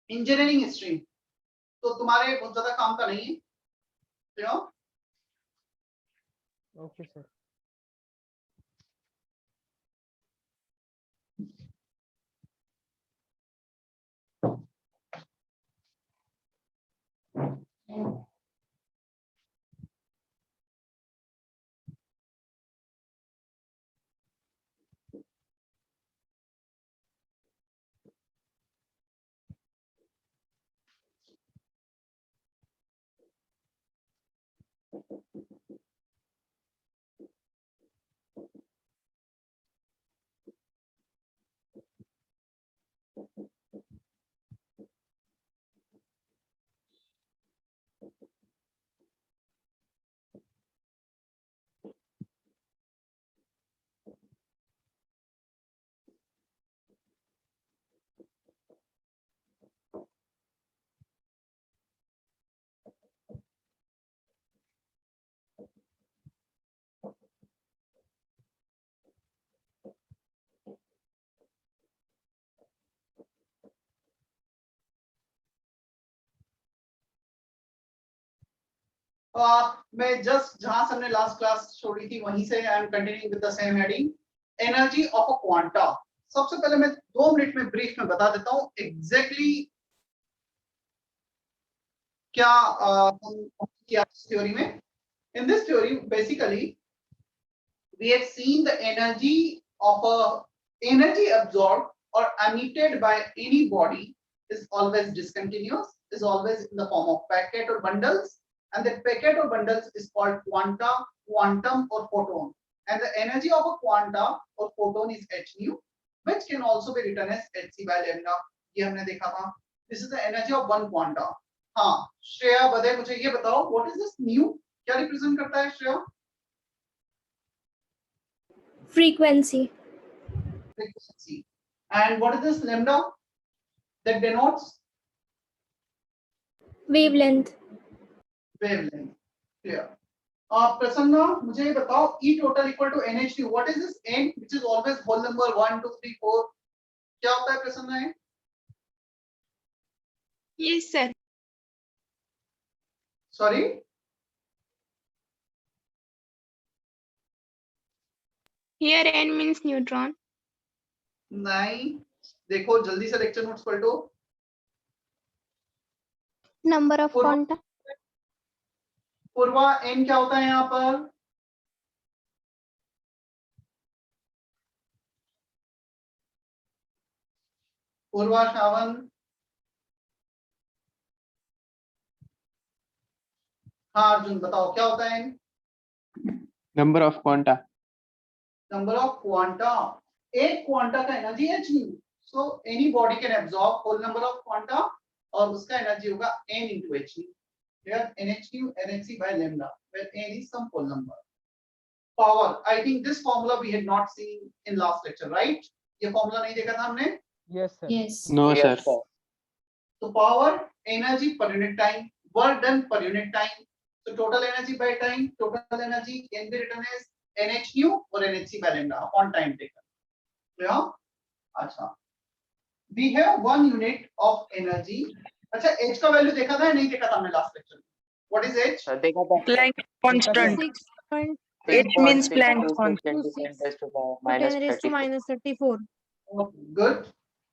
Engineering stream, तो तुम्हारे बहुत ज्यादा काम का नहीं है, you know? Okay sir. मैं जस्ट जहां से हमने लास्ट क्लास छोड़ी थी वहीं से I am continuing with the same heading, energy of a quanta. सबसे पहले मैं 2 मिनट में ब्रीफ में बता देता हूं एग्जैक्टली क्या किया थ्योरी में। In this theory basically we have seen the energy of a energy absorbed or emitted by any body is always discontinuous, is always in the form of packet or bundles, and that packet or bundles is called quanta, quantum or photon, and the energy of a quanta or photon is h nu, which can also be written as hc by lambda। ये हमने देखा था। This is the energy of one quanta। हाँ श्रेया बदे मुझे ये बताओ what is this nu, क्या रिप्रेजेंट करता है Shreya? Frequency. Frequency. And what is this lambda that denotes? Wavelength. Wavelength. Clear. Prasanna, मुझे ये बताओ E total equal to NH2. What is this N which is always whole number 1, 2, 3, 4? क्या होता है प्रसन्ना है? Yes, sir. Sorry? Here N means neutron. नहीं, देखो जल्दी से लेक्चर नोट्स पलटो। Number of पूर्वा- quanta. पूर्वा N क्या होता है यहाँ पर? पूर्वा श्रावण, हाँ अर्जुन बताओ क्या होता है N? Number of quanta. Number of quanta। एक क्वांटा का energy h nu, so any body can absorb whole number of quanta और उसका एनर्जी होगा n into h nu, here nh nu nhc by lambda where n is some whole number। Power, I think this formula we had not seen in last lecture, right? ये formula नहीं देखा था हमने? Yes sir. Yes. No sir. So power, energy per unit time, work done per unit time, so total energy by time, total energy can be written as nh nu or nhc by lambda upon time taken। Yeah? अच्छा, we have one unit of energy। अच्छा h का value देखा था या नहीं देखा था हमने लास्ट लेक्चर में? What is h? देखा था। Planck constant. 6.10 It means Planck constant. raised to minus 34. Okay, good।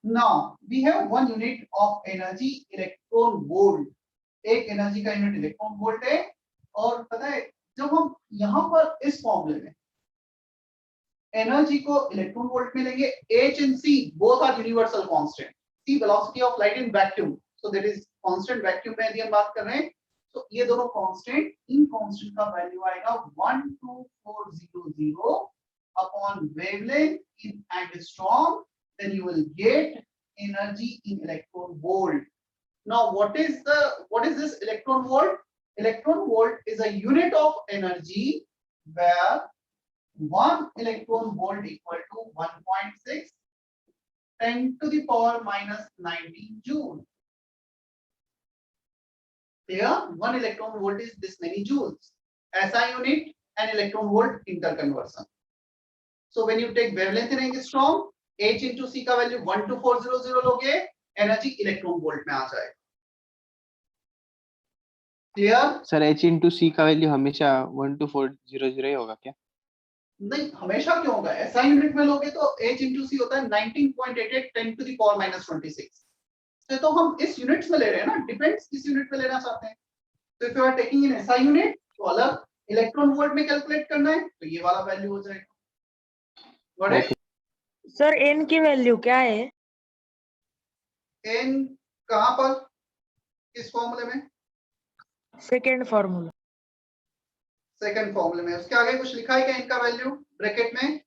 Now we have one unit of energy electron volt। एक एनर्जी का यूनिट इलेक्ट्रॉन वोल्ट है और पता है जब हम यहाँ पर इस फॉर्मूले में एनर्जी को इलेक्ट्रॉन वोल्ट में लेंगे, h and c both are universal constant। c velocity of light in vacuum, so that is constant vacuum में यदि हम बात कर रहे हैं तो ये दोनों कांस्टेंट, इन कांस्टेंट का वैल्यू आएगा 12400 upon wavelength in angstrom, then you will get energy in electron volt। Now what is this electron volt? Electron volt is a unit of energy where 1 electron volt equal to 1.6 10 to the power minus 19 joule। Here 1 electron volt is this many joules। SI unit and electron volt interconversion। So when you take wavelength in angstrom, h into c का value 12400 लोगे energy electron volt में आ जाएगा। Clear? Sir H into सी का value हमेशा 12400 ही होगा क्या? नहीं, हमेशा क्यों होगा? एसआई यूनिट में लोगे तो H इंटू सी होता है 19.88 10 टू द पावर माइनस 26। तो हम इस यूनिट्स में ले रहे हैं ना, डिपेंड्स किस यूनिट में लेना चाहते हैं। तो if you are taking in SI unit तो अलग, इलेक्ट्रॉन वोल्ट में कैलकुलेट करना है तो ये वाला वैल्यू हो जाएगा। बड़े सर n की वैल्यू क्या है? एन कहां पर, किस फॉर्मूले में? Second formula. सेकंड फॉर्मूले में। उसके आगे कुछ लिखा है क्या इनका वैल्यू ब्रैकेट में?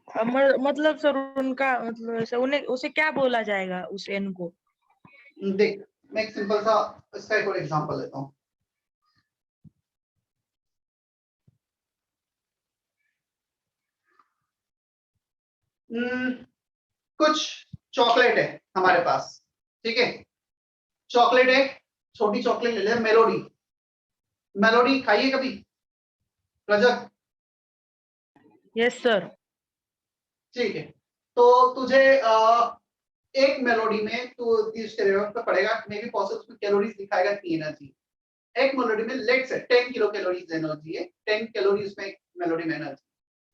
मतलब सर उनका मतलब ऐसा उन्हें उसे क्या बोला जाएगा उस n को? देख, मैं एक सिंपल सा इसका एक और एग्जांपल लेता हूं। कुछ चॉकलेट है हमारे पास, ठीक है? चॉकलेट है, छोटी चॉकलेट ले ले, मेलोडी। मेलोडी खाइए कभी रजत? Yes sir. ठीक है, तो तुझे एक मेलोडी में तू 30 कैलोरी पे पड़ेगा, मे बी पॉसिबल उसमें कैलोरीज दिखाएगा की एनर्जी। एक मेलोडी में लेट से 10 किलो कैलोरीज एनर्जी है, 10 कैलोरीज में एक मेलोडी में एनर्जी।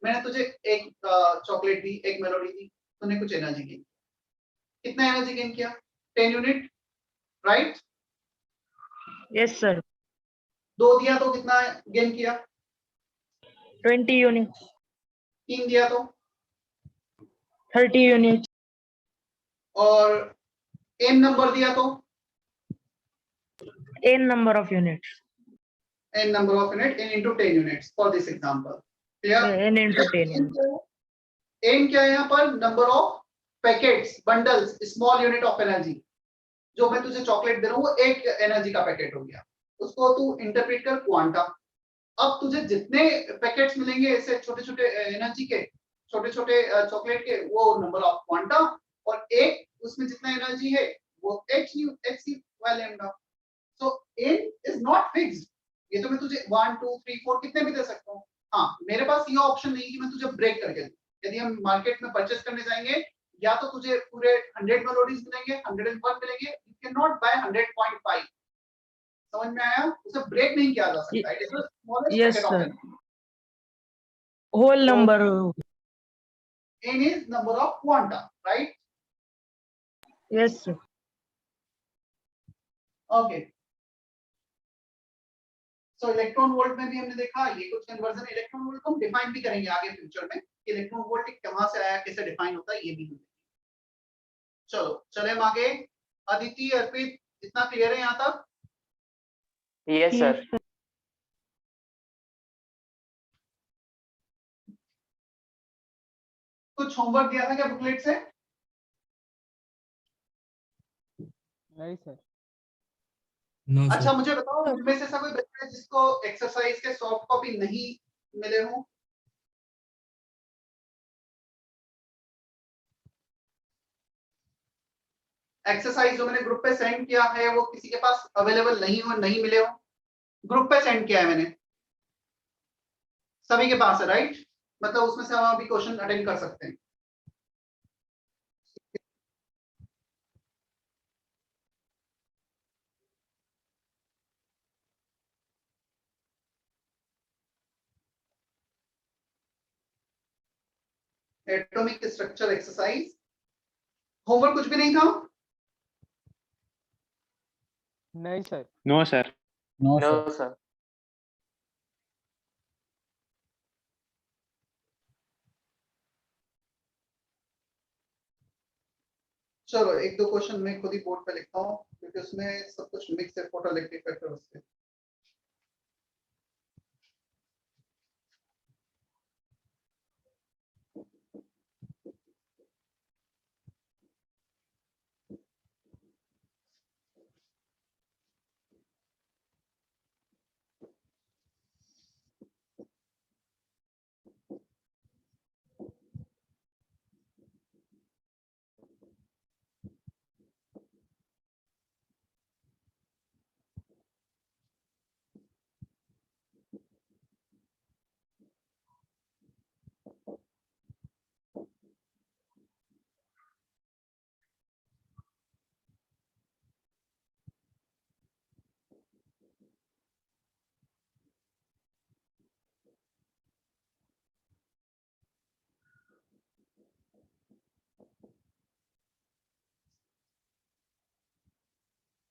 मैंने तुझे एक चॉकलेट दी, एक मेलोडी दी, तूने कुछ एनर्जी गेन, कितना एनर्जी गेन किया? 10 यूनिट, राइट? Yes sir. दो दिया तो कितना गेन किया? 20 यूनिट। तीन दिया तो? 30 यूनिट। और एन नंबर दिया तो? n number of units। n number of unit, n into 10 units for this example। clear? n into 10 units। n क्या है यहाँ पर? Number of packets, bundles, small unit of energy. जो मैं तुझे चॉकलेट दे रहा हूँ वो एक एनर्जी का पैकेट हो गया, उसको तू इंटरप्रेट कर क्वांटा। अब तुझे जितने पैकेट्स मिलेंगे ऐसे छोटे छोटे एनर्जी के, छोटे छोटे चॉकलेट के, वो नंबर ऑफ क्वांटा, और एक उसमें जितना एनर्जी है वो h u h c y lambda। So n is not fixed, ये तो मैं तुझे 1 2 3 4 कितने भी दे सकता हूँ। हाँ, मेरे पास ये ऑप्शन नहीं कि मैं तुझे ब्रेक करके दूं। यदि हम मार्केट में परचेस करने जाएंगे, या तो तुझे पूरे 100 मेलोडीज मिलेंगे, 101 मिलेंगे, यू कैन नॉट बाय 100.5। समझ में आया? उसे ब्रेक नहीं किया जा सकता, it is the smallest yes packet of sir. Energy. Whole number. n is number of quanta, right? Yes sir. Okay, so electron volt में भी हमने देखा, ये कुछ कन्वर्जन इलेक्ट्रॉन वोल्ट को हम डिफाइन भी करेंगे आगे फ्यूचर में, इलेक्ट्रॉन वोल्ट कहां से आया, कैसे डिफाइन होता है, ये भी हम देखेंगे। चलो चले हम आगे। अदिति, अर्पित, इतना क्लियर है यहाँ तक? Yes sir. कुछ होमवर्क दिया था क्या बुकलेट से? नहीं सर। नो अच्छा, सर। मुझे बताओ, इनमें से ऐसा कोई बच्चा है जिसको एक्सरसाइज के सॉफ्ट कॉपी नहीं मिले हो? एक्सरसाइज जो मैंने ग्रुप पे सेंड किया है वो किसी के पास अवेलेबल नहीं हो, नहीं मिले हो? ग्रुप पे सेंड किया है मैंने, सभी के पास है, राइट? मतलब उसमें से हम अभी क्वेश्चन अटेंड कर सकते हैं। एटॉमिक स्ट्रक्चर एक्सरसाइज, होमवर्क कुछ भी नहीं था? नहीं sir. No sir. No no sir. Sir. चलो एक दो क्वेश्चन मैं खुद ही बोर्ड पे लिखता हूँ, क्योंकि उसमें सब कुछ मिक्स है, फोटोइलेक्ट्रिक फैक्टर उससे।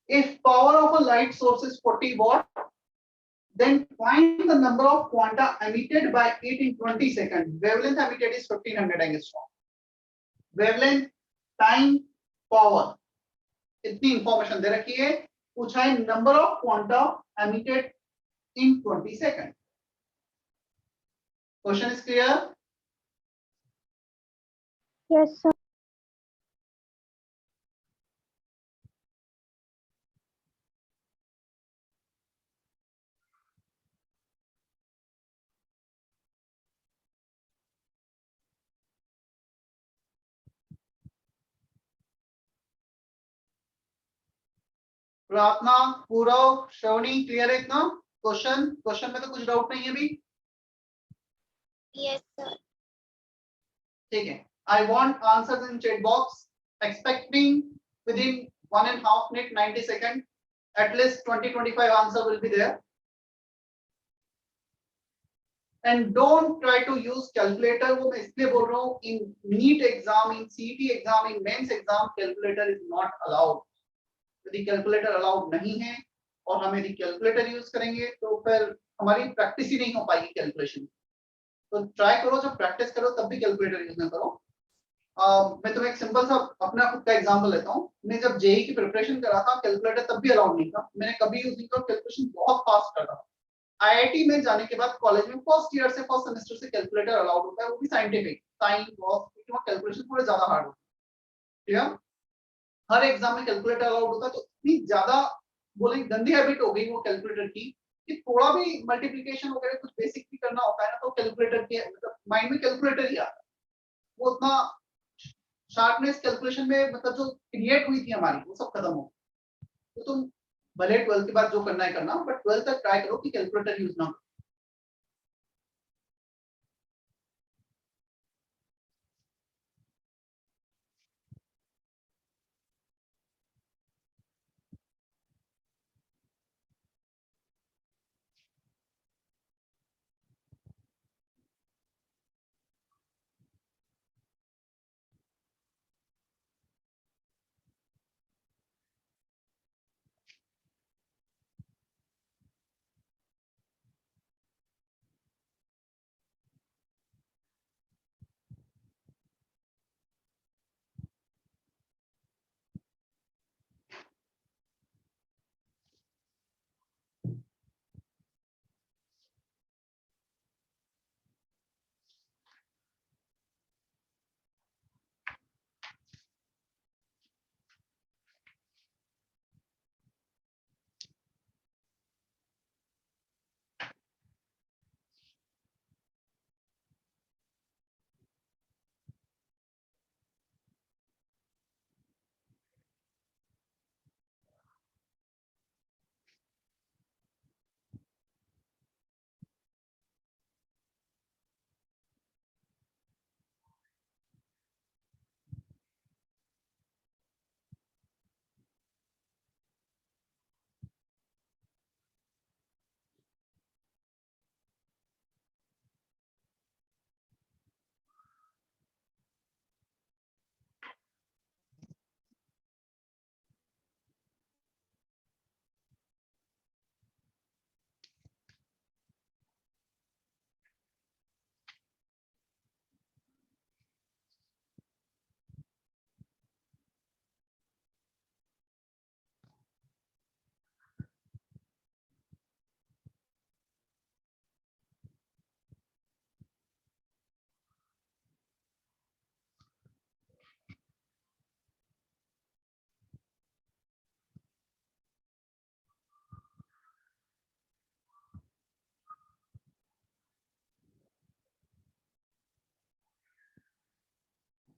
If power of a light source is 40 watt, then find the number of quanta emitted by it in 20 seconds. Wavelength emitted is 1500 angstrom. Wavelength, time, power. इतनी इंफॉर्मेशन दे रखी है. पूछा है number of quanta emitted in 20 seconds. Question is clear? Yes, sir. प्रार्थना, पूरव, Shravani, clear है इतना? Question में तो कुछ डाउट नहीं है अभी? Yes, sir. ठीक है. I want answers in chat box. Expecting within 1.5 minute 90 seconds. At least 20-25 answer will be there. And don't try to use calculator. वो मैं इसलिए बोल रहा हूँ, in NEET exam, in CET exam, in mains exam, calculator is not allowed. यदि calculator allowed नहीं है और हम यदि कैलकुलेटर यूज करेंगे तो फिर हमारी प्रैक्टिस ही नहीं हो पाएगी कैलकुलेशन. तो ट्राई करो, जब प्रैक्टिस करो तब भी कैलकुलेटर यूज ना करो. मैं तुम्हें एक सिंपल सा अपना खुद का एग्जांपल लेता हूँ. मैं जब जेई की प्रिपरेशन कर रहा था, कैलकुलेटर तब भी अलाउड नहीं था. मैंने कभी यूज नहीं किया, कैलकुलेशन बहुत फास्ट कर रहा था. आईआईटी में जाने के बाद कॉलेज में फर्स्ट ईयर से फर्स्ट सेमेस्टर से कैलकुलेटर अलाउड होता है, वो भी साइंटिफिक साइन कॉस, क्योंकि कैलकुलेशन थोड़े ज्यादा हार्ड होते हैं. ठीक है, हर एग्जाम में कैलकुलेटर अलाउड होता है. तो इतनी ज्यादा बोले गंदी हैबिट हो गई वो कैलकुलेटर की कि थोड़ा भी मल्टीप्लिकेशन वगैरह कुछ बेसिक भी करना होता है ना, तो कैलकुलेटर की मतलब माइंड में कैलकुलेटर ही आता है. वो उतना शार्पनेस कैलकुलेशन में मतलब जो क्रिएट हुई थी हमारी, वो सब खत्म हो. तो तुम भले 12th के बाद जो करना है करना, बट 12th तक ट्राई करो कि कैलकुलेटर यूज ना करो.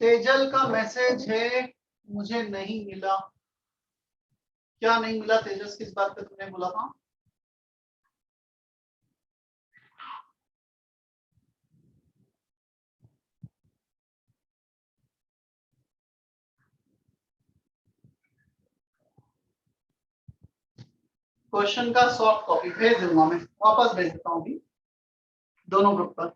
तेजल का मैसेज है, मुझे नहीं मिला. क्या नहीं मिला तेजस, किस बात पे तुमने बोला था? क्वेश्चन का सॉफ्ट कॉपी भेज दूंगा, मैं वापस भेज देता हूँ अभी दोनों ग्रुप पर।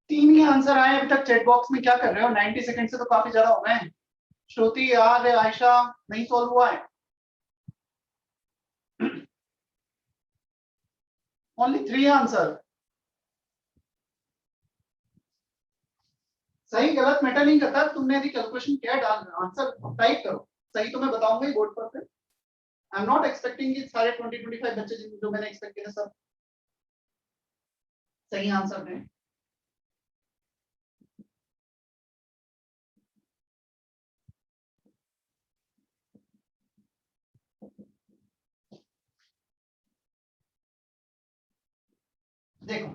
तीन ही आंसर आए अभी तक। चैट बॉक्स में क्या कर रहे हो? 90 सेकंड से तो काफी ज्यादा हो गए हैं। श्रुति, याद है, आयशा, नहीं सॉल्व हुआ है। Only 3 answer. सही गलत मैटर नहीं करता, तुमने यदि कैलकुलेशन किया डाल आंसर टाइप करो, सही तो मैं बताऊंगा ही बोर्ड पर फिर। आई एम नॉट एक्सपेक्टिंग कि सारे 20-25 बच्चे जो मैंने एक्सपेक्ट किया सब सही आंसर दें। देखो,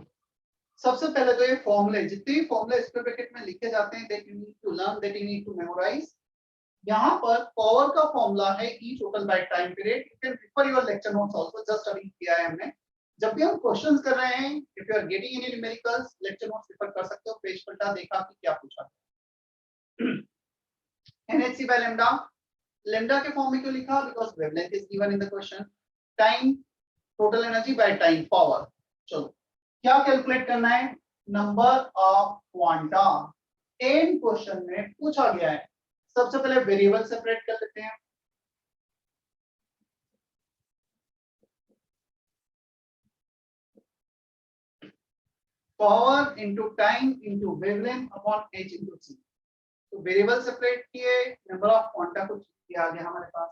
सबसे पहले तो ये फॉर्मूले, जितने भी फॉर्मूले स्क्वायर ब्रैकेट में लिखे जाते हैं, that you need to learn, that you need to memorise. यहाँ पर पावर का फॉर्मूला है E total by time period. You can refer your lecture notes also, just अभी किया है हमने। जब भी हम क्वेश्चंस कर रहे हैं, if you are getting any numericals, lecture notes refer कर सकते हो, पेज पलटा देखा कि क्या पूछा। NHC by lambda, lambda के फॉर्म में क्यों लिखा? Because wavelength is given in the question. Time, total energy by time, power. चलो, क्या कैलकुलेट करना है? Number of quanta. In question में पूछा गया है। सबसे पहले वेरिएबल सेपरेट कर लेते हैं। Power into time into wavelength upon h into c। तो वेरिएबल सेपरेट किए, नंबर ऑफ क्वांटा को किया गया हमारे पास।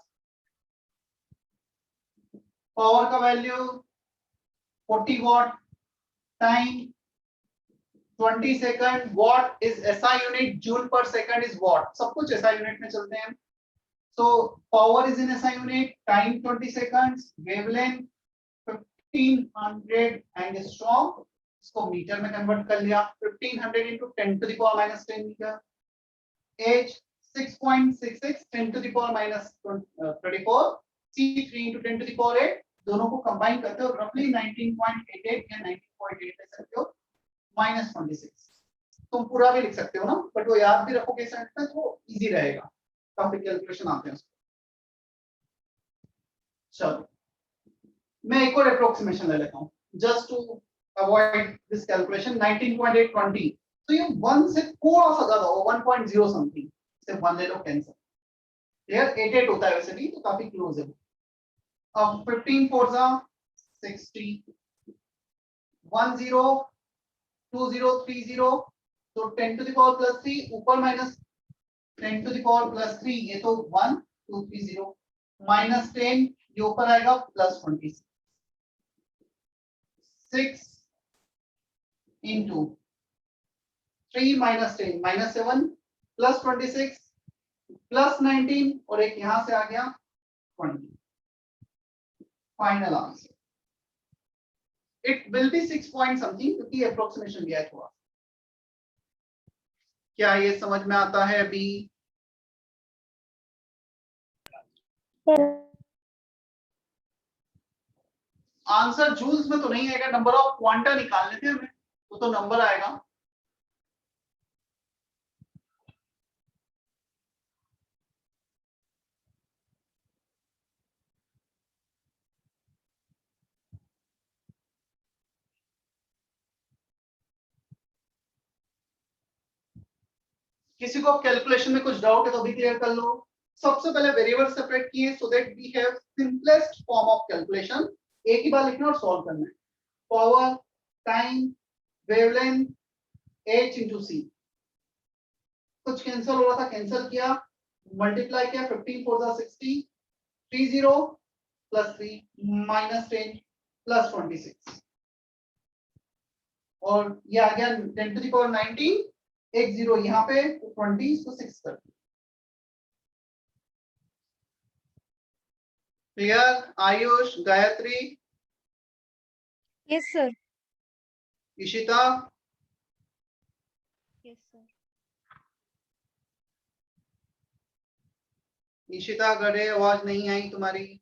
पावर का value 40 what, time 20 second, what is SI unit, joule पर सेकंड इज वॉट, सब कुछ SI यूनिट में चलते हैं। So power is in SI unit, time 20 seconds, wavelength 1500 angstrom, इसको मीटर में कन्वर्ट कर लिया। 1500 into 10 to the power minus 10 metre. H 6.66 10 to the power minus 24, C 3 into 10 to the power 8, दोनों को कंबाइन करते हो रफली 19.88 या 19.8 ले सकते हो, minus 26। तुम पूरा भी लिख सकते हो ना, बट वो याद भी रखोगे सेंट में तो इजी रहेगा, काफी कैलकुलेशन आते हैं उसको। चलो, मैं एक और अप्रोक्सीमेशन ले लेता हूँ just to avoid this calculation. 19.820, तो ये 1 से थोड़ा सा ज्यादा हो, 1.0 समथिंग, सिर्फ 1 ले लो, कैंसिल। यार 88 होता है वैसे भी, तो काफी क्लोज है। अब 15 4 जा 60, 10 20 30 तो 10 to the power plus 3 ऊपर minus 10 to the power plus 3 ये तो 1 2 3 0 माइनस 10 ये ऊपर आएगा plus 26 6 into 3 minus 10 minus 7 plus 26 plus 19 और एक यहां से आ गया 20 final answer it will be 6 point something क्योंकि अप्रोक्सीमेशन दिया है थोड़ा। क्या ये समझ में आता है अभी? आंसर जूल्स में तो नहीं आएगा, नंबर ऑफ क्वांटा निकालने थे हमें तो नंबर आएगा। किसी को कैलकुलेशन में कुछ डाउट है तो भी क्लियर कर लो। सबसे पहले वेरिएबल सेपरेट किए so that we have simplest form of calculation. एक ही बार लिखना और सॉल्व करना है। Power, time, wavelength, h into c। कुछ कैंसिल हो रहा था, कैंसिल किया, मल्टीप्लाई किया, 15 4 60, 30 प्लस 3 माइनस 10 प्लस 26 और ये आ गया 10 to the power 19 एक 0 यहाँ पे 20 इसको 6 कर दिया। Clear? Ayush, Gayatri, Yes, sir. Ishita, Yes, sir. Ishita गड़े आवाज नहीं आई तुम्हारी।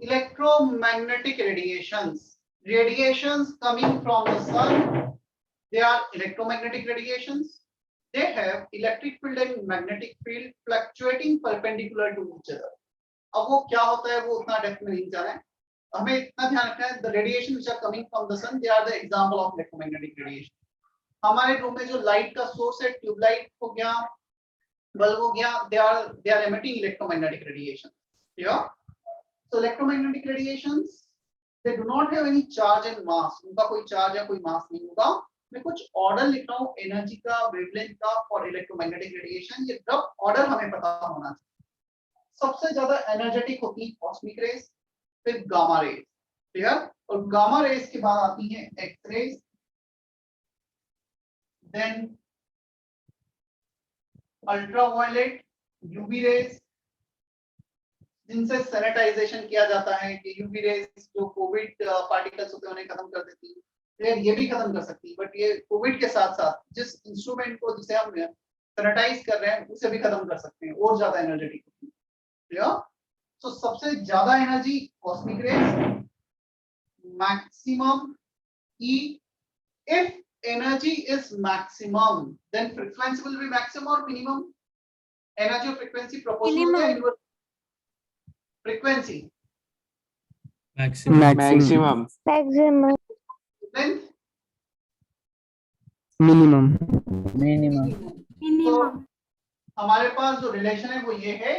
Electromagnetic radiations coming from the sun, they are electromagnetic radiations. They have electric field and magnetic field fluctuating perpendicular to each other. अब वो क्या होता है वो उतना डेप्थ में नहीं जाना है, हमें इतना ध्यान रखना है the radiation which are coming from the sun, they are the example of electromagnetic radiation. हमारे रूम में जो लाइट का सोर्स है, ट्यूबलाइट हो गया, बल्ब हो गया, they are emitting electromagnetic radiation. Yeah. So electromagnetic radiations, they do not have any charge and mass. उनका कोई चार्ज या कोई मास नहीं होगा। मैं कुछ ऑर्डर लिख रहा हूँ एनर्जी का, वेवलेंथ का फॉर इलेक्ट्रोमैग्नेटिक रेडिएशन। ये रफ ऑर्डर हमें पता होना चाहिए। सबसे ज्यादा एनर्जेटिक होती है कॉस्मिक रेज, फिर गामा रेज। क्लियर? और गामा रेज के बाद आती है X rays, then ultraviolet, UV rays, जिनसे सैनिटाइजेशन किया जाता है कि यूवी रेज जो कोविड पार्टिकल्स होते हैं उन्हें खत्म कर देती है। ये भी खत्म कर सकती है, बट ये कोविड के साथ साथ जिस इंस्ट्रूमेंट को जिसे हम सैनिटाइज कर रहे हैं उसे भी खत्म कर सकते हैं और ज्यादा एनर्जेटिक। क्लियर? तो सबसे ज्यादा energy cosmic rays, maximum E. If energy is maximum, then frequency will be maximum or minimum? Energy or frequency proportional होता है inverse? Frequency, Maximum. Maximum. Maximum. length, minimum, तो हमारे पास जो रिलेशन है वो ये है,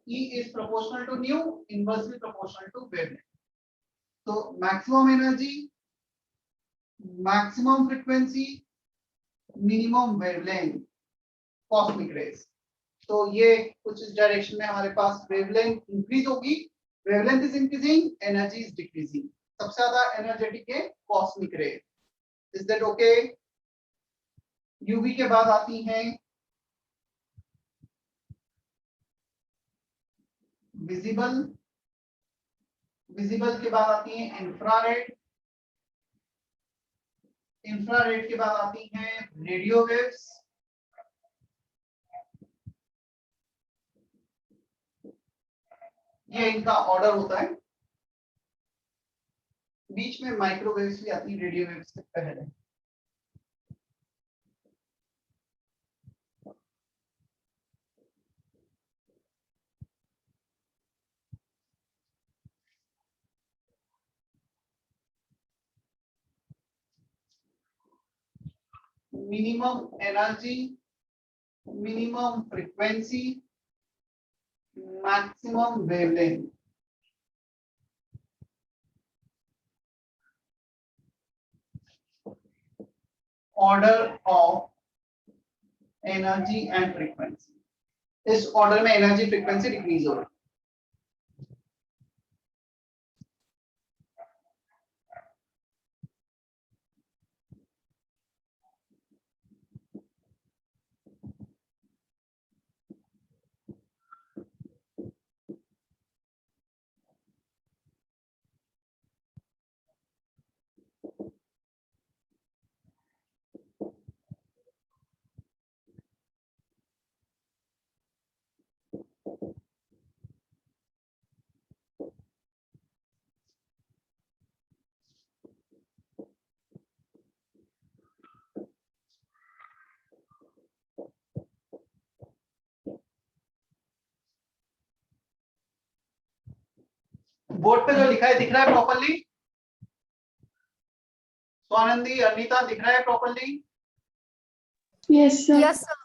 E is proportional to nu, inversely proportional to wavelength. तो maximum energy, maximum frequency, minimum wavelength, cosmic rays. तो ये कुछ इस डायरेक्शन में हमारे पास वेवलेंथ इंक्रीज होगी, wavelength is increasing, energy is decreasing. सबसे ज्यादा एनर्जेटिक है कॉस्मिक रे। Is that okay? यूवी के बाद आती हैं विजिबल, विजिबल के बाद आती हैं इंफ्रारेड, इंफ्रारेड के बाद आती हैं रेडियो वेव्स, ये इनका ऑर्डर होता है। बीच में माइक्रोवेव्स भी आती है रेडियो वेव्स से पहले। Minimum energy, minimum frequency, maximum wavelength. Order of energy and frequency, इस ऑर्डर में एनर्जी फ्रीक्वेंसी डिक्रीज हो रही है। बोर्ड पे जो लिखा है दिख रहा है प्रॉपर्ली? स्वानंदी, अनीता, दिख रहा है properly? Yes, sir. Yes, sir.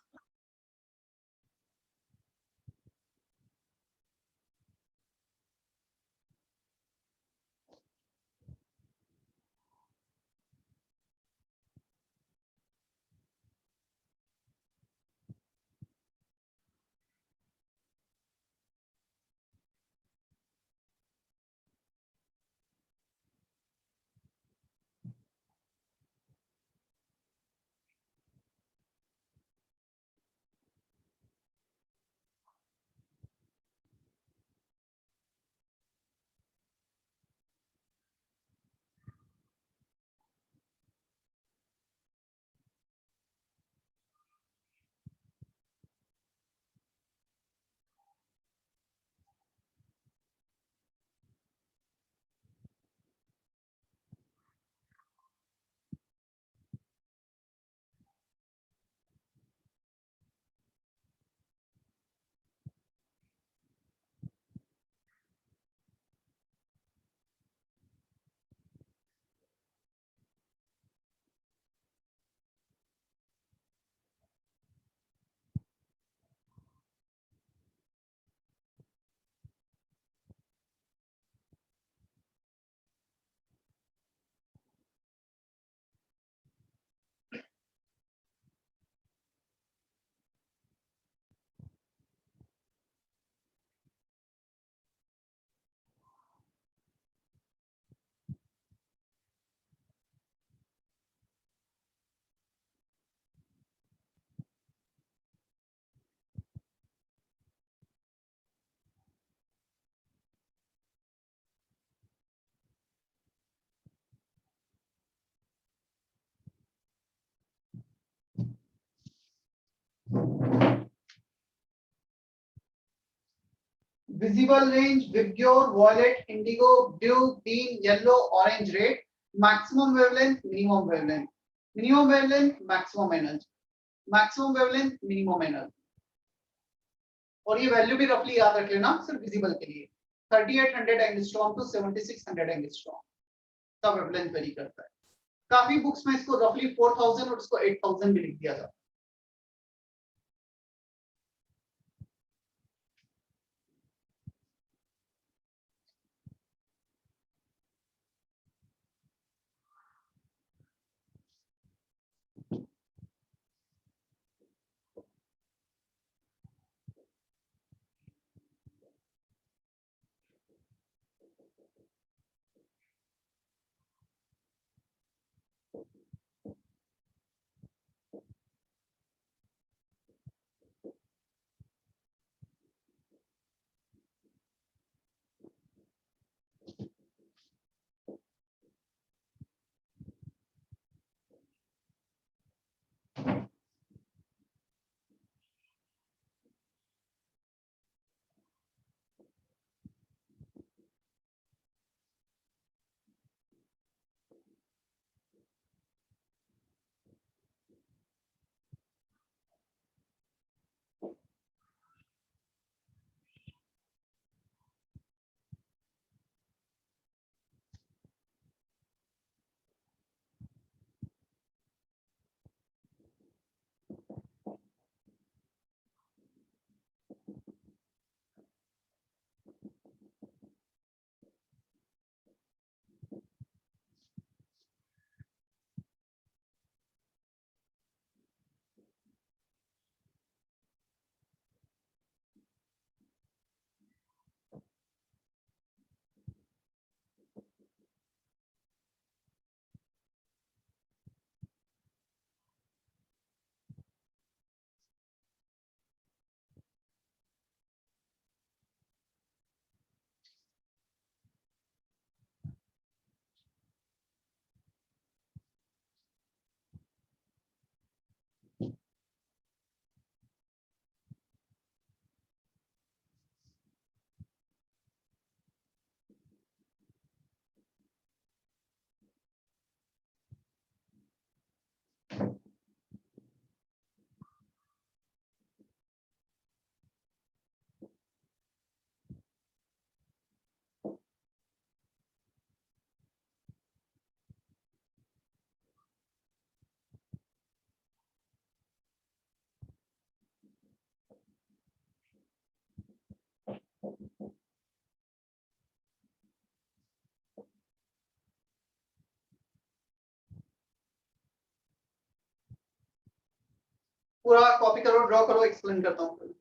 visible range, Vibgyor, violet, indigo, blue, green, yellow, orange, red, maximum wavelength, minimum wavelength, minimum wavelength, maximum energy, maximum wavelength, minimum energy. और ये वैल्यू भी रफली याद रख लेना सिर्फ विजिबल के लिए 3800 एंगस्ट्रॉम टू 7600 एंगस्ट्रॉम का वेवलेंथ वेरी करता है। काफी बुक्स में इसको रफली 4000 और इसको 8000 भी लिख दिया जाता है। पूरा कॉपी करो, ड्रॉ करो, एक्सप्लेन करता हूँ।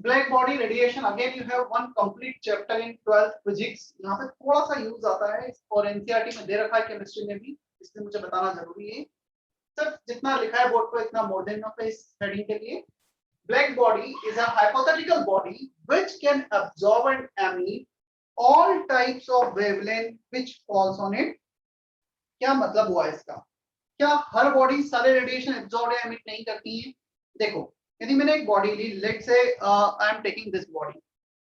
Black body radiation, again you have one complete chapter in 12th physics. यहाँ पे थोड़ा सा यूज आता है और एनसीईआरटी में दे रखा है, केमिस्ट्री में भी, इसलिए मुझे बताना जरूरी है। सिर्फ जितना लिखा है बोर्ड पर इतना मोर देन इनफ है इस हेडिंग के लिए। Black body is a hypothetical body which can absorb and emit all types of wavelength which falls on it. क्या मतलब हुआ इसका? क्या हर बॉडी सारे रेडिएशन एब्सॉर्ब या एमिट नहीं करती है? देखो, यदि मैंने एक बॉडी ली, let's say I am taking this body,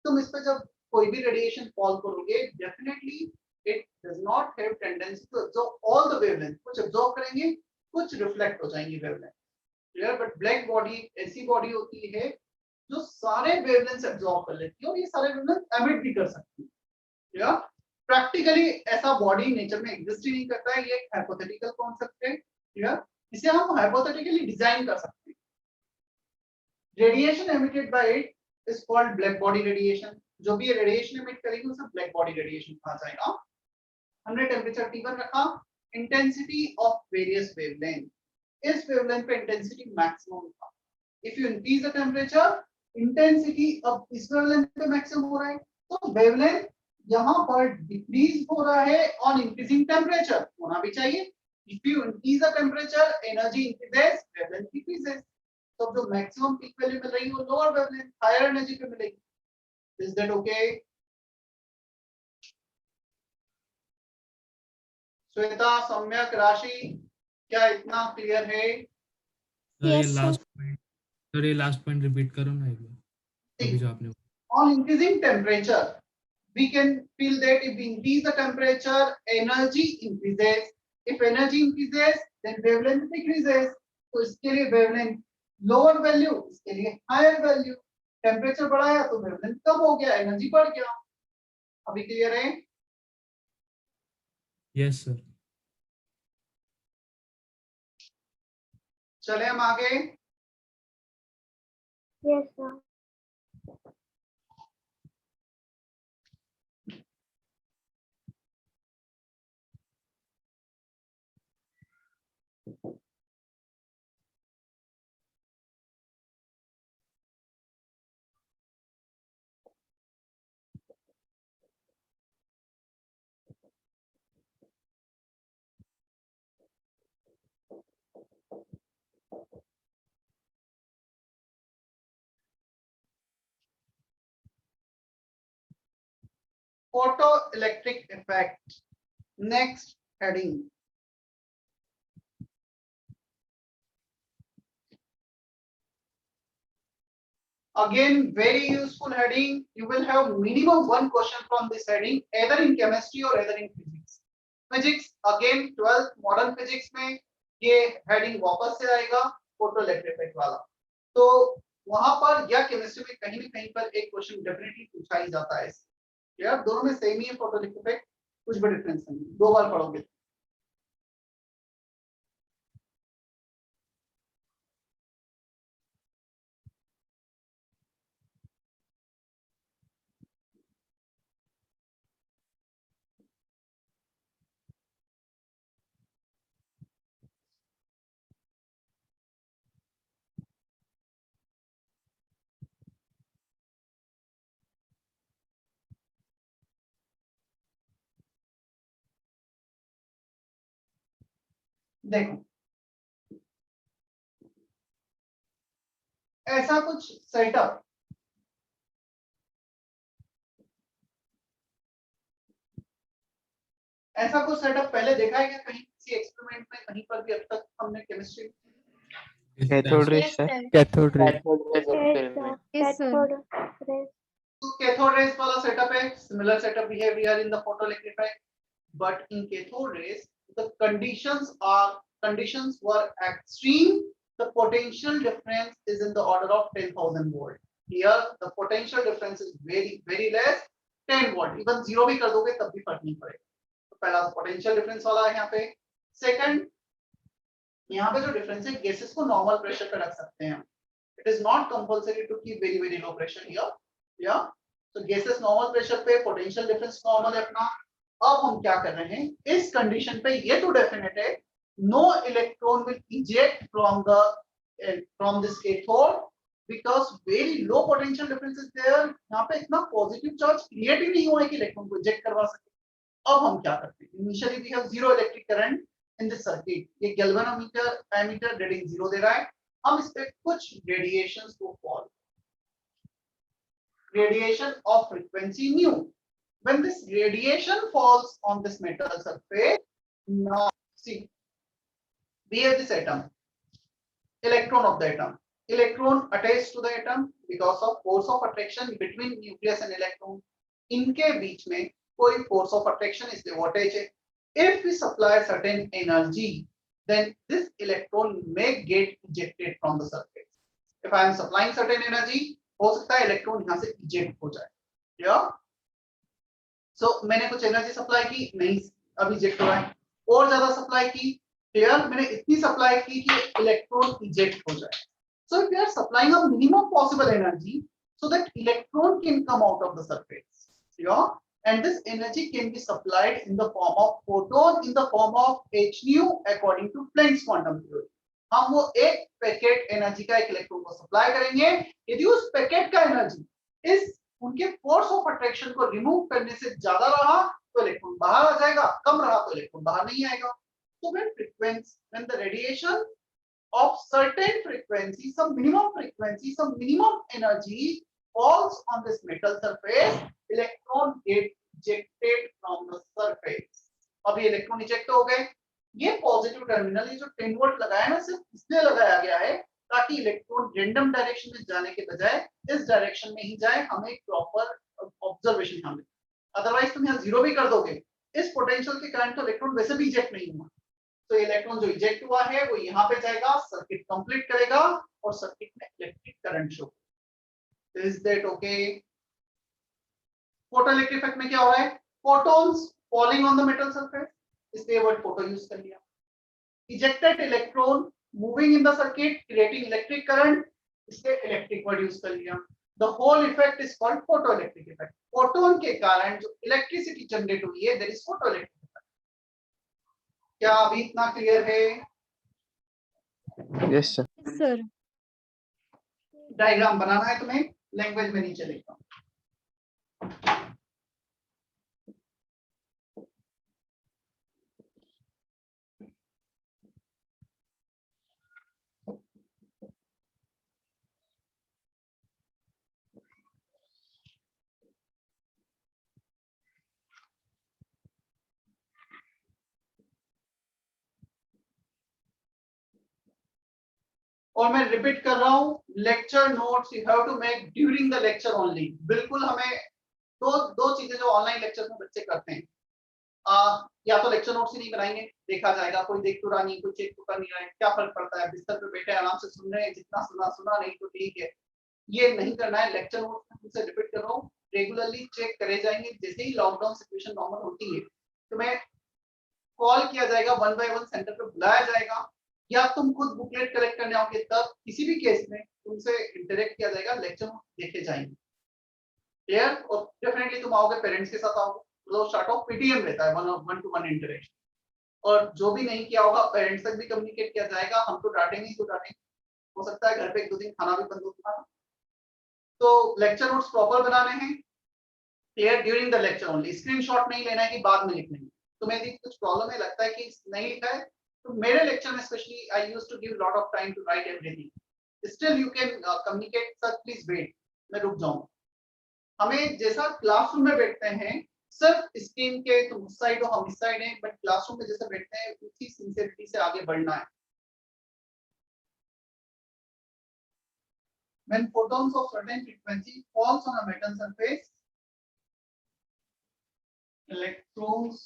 तुम इस पे जब कोई भी रेडिएशन फॉल करोगे, definitely it does not have tendency to absorb all the wavelength. कुछ अब्सॉर्ब करेंगे, कुछ रिफ्लेक्ट हो जाएंगी wavelength. Clear? But black body ऐसी बॉडी होती है जो सारे वेवलेंथ एब्जॉर्ब कर लेती है और ये सारे वेवलेंथ एमिट भी कर सकती है। या प्रैक्टिकली ऐसा बॉडी नेचर में एग्जिस्ट ही नहीं करता है, ये एक हाइपोथेटिकल कॉन्सेप्ट है। या इसे हम हाइपोथेटिकली डिजाइन कर सकते हैं। Radiation emitted by it is called black body radiation. जो भी रेडिएशन एमिट करेगी उसे ब्लैक बॉडी रेडिएशन कहा जाएगा। हमने टेम्परेचर T1 रखा, इंटेंसिटी ऑफ वेरियस वेवलेंथ, इस वेवलेंथ पे इंटेंसिटी मैक्सिमम था। If you increase the temperature, intensity अब इस वेवलेंथ पे मैक्सिमम हो रहा है, तो वेवलेंथ यहाँ पर डिक्रीज हो रहा है ऑन इंक्रीजिंग टेम्परेचर, होना भी चाहिए। If you increase the temperature, energy increases, wavelength decreases. तो जो मैक्सिमम पीक वैल्यू मिल रही है वो लोअर वेवलेंथ हायर एनर्जी पे मिलेगी। Is that okay? श्वेता, सम्यक, राशि, क्या इतना क्लियर है? सर ये Yes, sir. Last point, sir ये लास्ट पॉइंट रिपीट करो ना एक बार, अभी जो आपने On increasing temperature, we can feel that if we increase the temperature, energy increases. If energy increases, then wavelength decreases. तो इसके लिए wavelength lower value, इसके लिए higher value. Temperature बढ़ाया तो wavelength कम हो गया, energy बढ़ गया। अभी क्लियर है? Yes sir. चले हम आगे। Yes, sir. Photoelectric effect. Next heading. Again, very useful heading. You will have minimum one question from this heading, either in chemistry or either in physics. Physics, again 12th modern physics में ये heading वापस से आएगा, photoelectric effect वाला। तो वहां पर या केमिस्ट्री में कहीं न कहीं पर एक क्वेश्चन डेफिनेटली पूछा ही जाता है। यार दोनों में सेम ही है फोटोइलेक्ट्रिक इफेक्ट, कुछ भी डिफरेंस नहीं, दो बार पढ़ोगे। देखो ऐसा कुछ सेटअप, ऐसा कुछ सेटअप पहले देखा है क्या कहीं किसी एक्सपेरिमेंट में, कहीं पर भी अब तक हमने chemistry? Cathode rays Yes, sir, sir. Cathode rays. Yes, sir. तो कैथोड रेज वाला सेटअप है, similar setup behaviour in the photoelectric effect, but in cathode rays the conditions were extreme. The potential difference is in the order of 10,000 volt. Here the potential difference is very less, 10 volt. Even zero भी कर दोगे तब भी फर्क नहीं पड़ेगा। तो पहला पोटेंशियल डिफरेंस वाला है यहाँ पे। सेकंड, यहाँ पे जो डिफरेंस है, गैसेस को नॉर्मल प्रेशर पे रख सकते हैं। It is not compulsory to keep very low pressure here. या तो गैसेस नॉर्मल प्रेशर पे, पोटेंशियल डिफरेंस नॉर्मल है अपना। अब हम क्या कर रहे हैं, इस कंडीशन पे ये तो डेफिनेट है, no electron will eject from this cathode because very low potential difference is there. यहाँ पे इतना पॉजिटिव चार्ज क्रिएट ही नहीं हुआ है कि इलेक्ट्रॉन को इजेक्ट करवा सके। अब हम क्या करते हैं, initially we have zero electric current in this circuit. ये गैल्वेनोमीटर एमीटर रीडिंग जीरो दे रहा है। हम इस पे कुछ रेडिएशंस को fall, radiation of frequency nu. When this radiation falls on this metal surface, now see, we have this atom, electron of the atom. Electron attached to the atom because of force of attraction between nucleus and electron. इनके बीच में कोई force of attraction इसलिए voltage है। If we supply certain energy, then this electron may get ejected from the surface. If I am supplying certain energy, हो सकता है electron यहाँ से इजेक्ट हो जाए। क्लियर? सो मैंने कुछ एनर्जी सप्लाई की, नहीं अब इजेक्ट हो रहा है। और ज्यादा सप्लाई की, क्लियर, मैंने इतनी सप्लाई की कि इलेक्ट्रॉन इजेक्ट हो जाए। So if you are supplying a minimum possible energy so that electron can come out of the surface, yeah, and this energy can be supplied in the form of photon in the form of h nu according to Planck's quantum theory। हम वो एक packet energy का एक electron को supply करेंगे, यदि उस packet का एनर्जी इस उनके फोर्स ऑफ अट्रैक्शन को रिमूव करने से ज्यादा रहा तो इलेक्ट्रॉन बाहर आ जाएगा, कम रहा तो इलेक्ट्रॉन बाहर नहीं आएगा। So when the radiation of certain frequency, some minimum frequency, some minimum energy falls on this metal surface, electron get ejected from the surface। अब ये इलेक्ट्रॉन इजेक्ट हो गए। ये पॉजिटिव टर्मिनल, ये जो 10 वोल्ट लगाया ना, सिर्फ इसलिए लगाया गया है ताकि इलेक्ट्रॉन रैंडम डायरेक्शन में जाने के बजाय इस डायरेक्शन में ही जाए, हमें एक प्रॉपर ऑब्जर्वेशन यहाँ मिले। अदरवाइज तुम यहाँ जीरो भी कर दोगे, इस पोटेंशियल के कारण तो इलेक्ट्रॉन वैसे भी इजेक्ट नहीं हुआ। तो इलेक्ट्रॉन जो इजेक्ट हुआ है वो यहाँ पे जाएगा, सर्किट कंप्लीट करेगा और सर्किट में electric current show. Is that okay? Photoelectric effect में क्या हो रहा है? Photons falling on the metal surface, इसलिए वर्ड फोटो यूज कर लिया। Ejected electron moving in the circuit creating electric current, इसलिए इलेक्ट्रिक वर्ड यूज कर लिया। The whole effect is called photoelectric effect. Photon के कारण जो इलेक्ट्रिसिटी जनरेट हुई है, दैट इज फोटोइलेक्ट्रिक। क्या अभी इतना क्लियर है? Yes sir. सर डायग्राम बनाना है तुम्हें, लैंग्वेज में नहीं चलेगा। और मैं रिपीट कर रहा हूं, lecture notes you have to make during the lecture only. बिल्कुल हमें दो चीजें जो ऑनलाइन लेक्चर में बच्चे करते हैं, या तो लेक्चर नोट्स ही नहीं बनाएंगे, देखा जाएगा, कोई देख तो रहा नहीं, कोई चेक तो कर नहीं रहा है, क्या फर्क पड़ता है, बिस्तर पे बैठे आराम से सुन रहे हैं, जितना सुना सुना, नहीं तो ठीक है। ये नहीं करना है। लेक्चर नोट्स में तुमसे रिपीट कर रहा हूँ, रेगुलरली चेक करे जाएंगे। जैसे ही लॉकडाउन सिचुएशन नॉर्मल होती है तुम्हें कॉल किया जाएगा, 1 बाय 1 सेंटर पे बुलाया जाएगा, या तुम खुद बुकलेट कलेक्ट करने आओगे, तब किसी भी केस में तुमसे इंटरेक्ट किया जाएगा, लेक्चर देखे जाएंगे। क्लियर? और डेफिनेटली तुम आओगे, पेरेंट्स के साथ आओगे, तो स्टार्ट ऑफ पीटीएम रहता है, 1-to-1 इंटरेक्शन। और जो भी नहीं किया होगा पेरेंट्स तक भी कम्युनिकेट किया जाएगा। हम तो डांटेंगे ही तो डांटेंगे, हो सकता है घर पे 1-2 दिन खाना भी बंद हो तुम्हारा। तो लेक्चर नोट्स प्रॉपर बनाने हैं, clear, during the lecture only. Screenshot नहीं लेना है कि बाद में लिखना है। तुम्हें यदि कुछ प्रॉब्लम है, लगता है कि नहीं लिखा है, तो मेरे लेक्चर में specially I used to give lot of time to write everything. Still you can communicate, sir please wait, मैं रुक जाऊंगा। हमें जैसा क्लासरूम में बैठते हैं, सिर्फ स्क्रीन के तुम उस साइड हो, हम इस साइड हैं, बट क्लासरूम में जैसे बैठते हैं उसी सिंसियरिटी से आगे बढ़ना है। When photons of certain frequency falls on a metal surface, electrons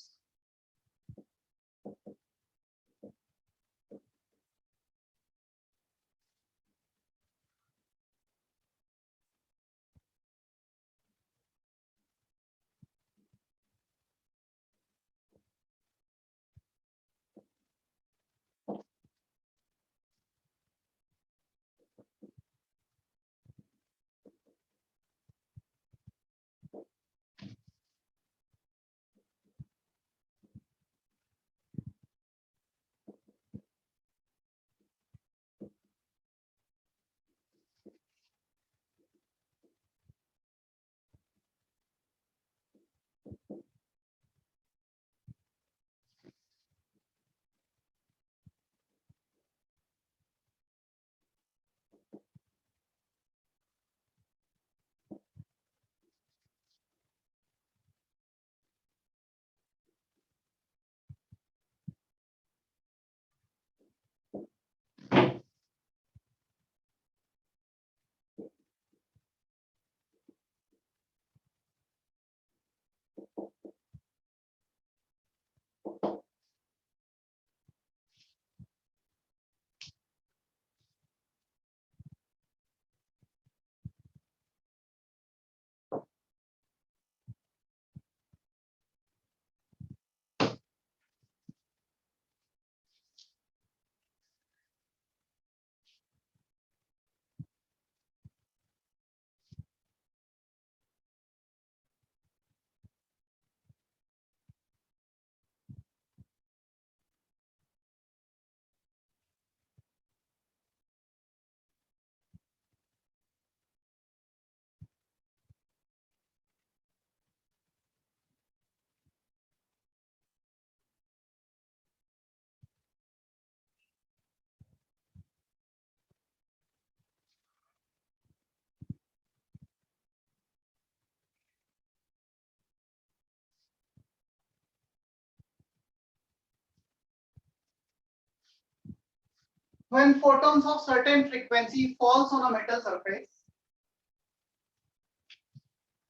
when photons of certain frequency falls on a metal surface,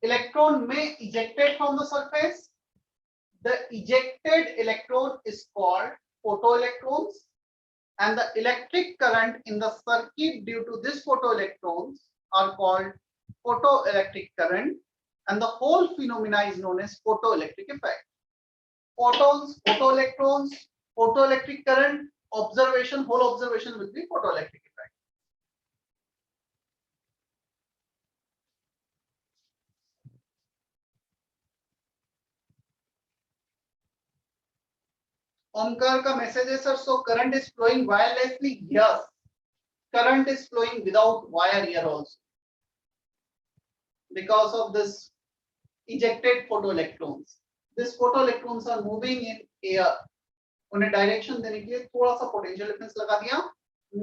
electron may ejected from the surface. The ejected electron is called photoelectrons, and the electric current in the circuit due to this photoelectrons are called photoelectric current, and the whole phenomena is known as photoelectric effect. Photons, photoelectrons, photoelectric current, observation, whole observation will be photoelectric effect. Omkar का message है sir, so current is flowing wirelessly. Yes, current is flowing without wire here also, because of this ejected photoelectrons. These photoelectrons are moving in air. उन्हें direction देने के लिए थोड़ा सा potential difference लगा दिया.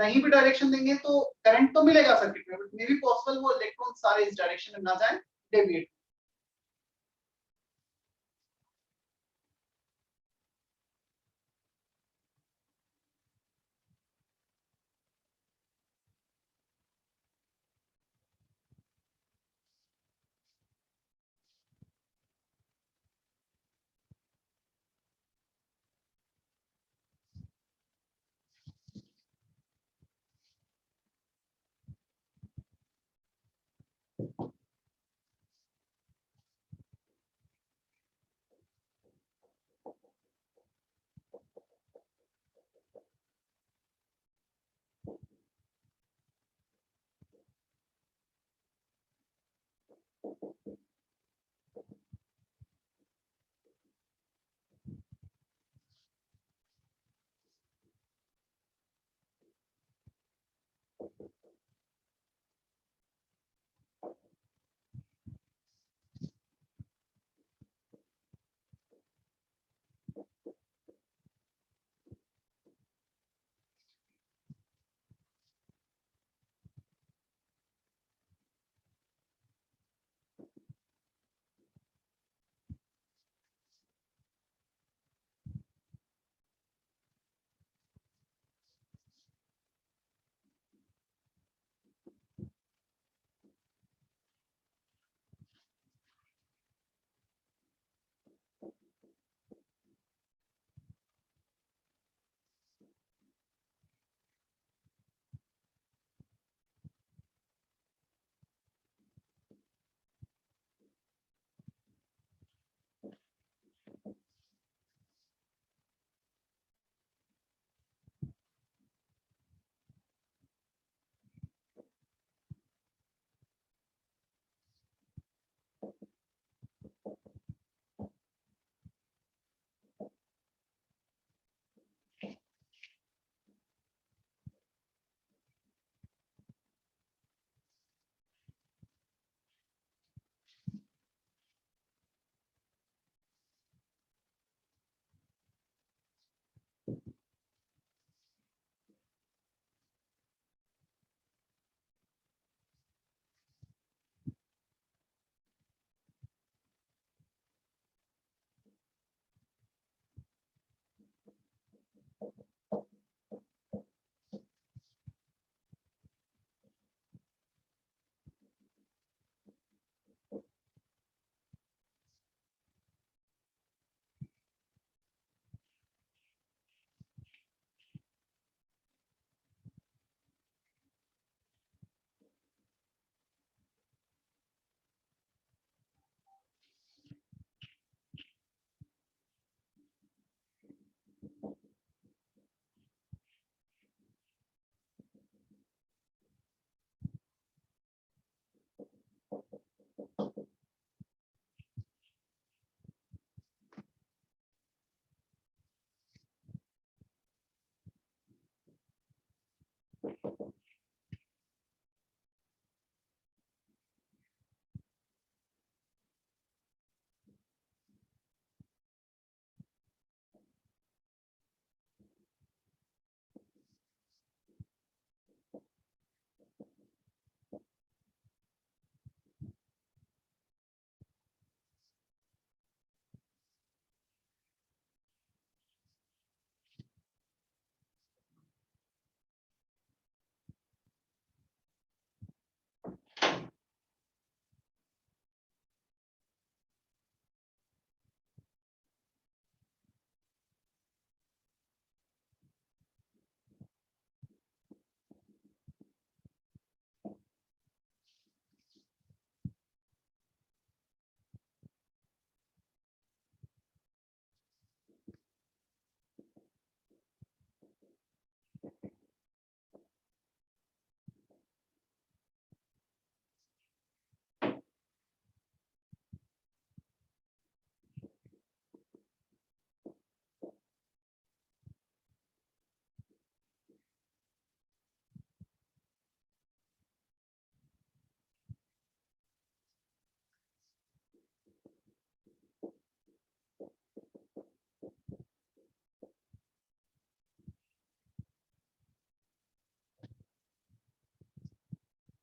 नहीं भी डायरेक्शन देंगे तो करंट तो मिलेगा सर्किट में, बट मे बी पॉसिबल वो इलेक्ट्रॉन सारे इस डायरेक्शन में ना जाए, deviate.